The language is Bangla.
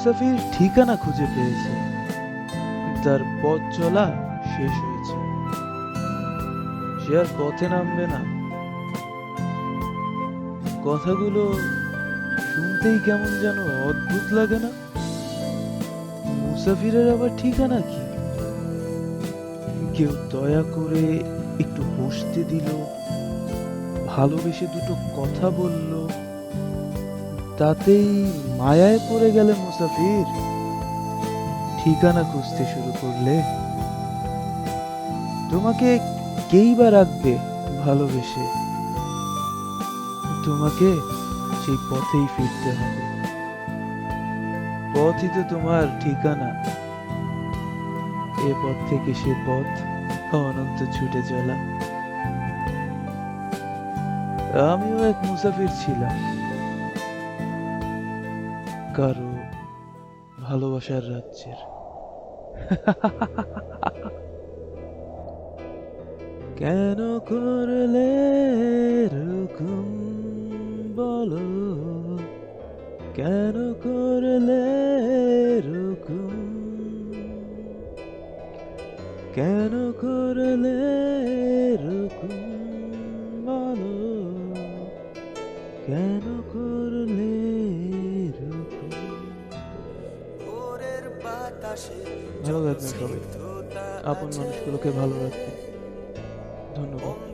মুসাফির ঠিকানা খুঁজে পেয়েছে, তার পথ চলা শেষ হয়েছে, সে আর পথে নামবে না। কথাগুলো শুনতেই কেমন যেন অদ্ভুত লাগে না? মুসাফিরের আবার ঠিকানা কি? কেউ দয়া করে একটু বসতে দিল, ভালোবেসে দুটো কথা বলল, তাতেই মায়ায় পড়ে গেলে মুসাফির, ঠিকানা খুঁজতে শুরু করলে। তোমাকে কেই বা রাখবে ভালোবেসে? তোমাকে সেই পথেই ফিরতে হবে। পথই তো তোমার ঠিকানা। এ পথ থেকে সে পথ, অনন্ত ছুটে চলা। আমিও এক মুসাফির ছিলাম, কারো ভালোবাসার রাজ্যের। কেন করলে এরকম, বলো কেন করলে এরকম, কেন করলে এরকম, বলো কেন করলে এরকম। ভালো থাকবেন সবাই, আপন মানুষগুলোকে ভালো রাখবেন। ধন্যবাদ।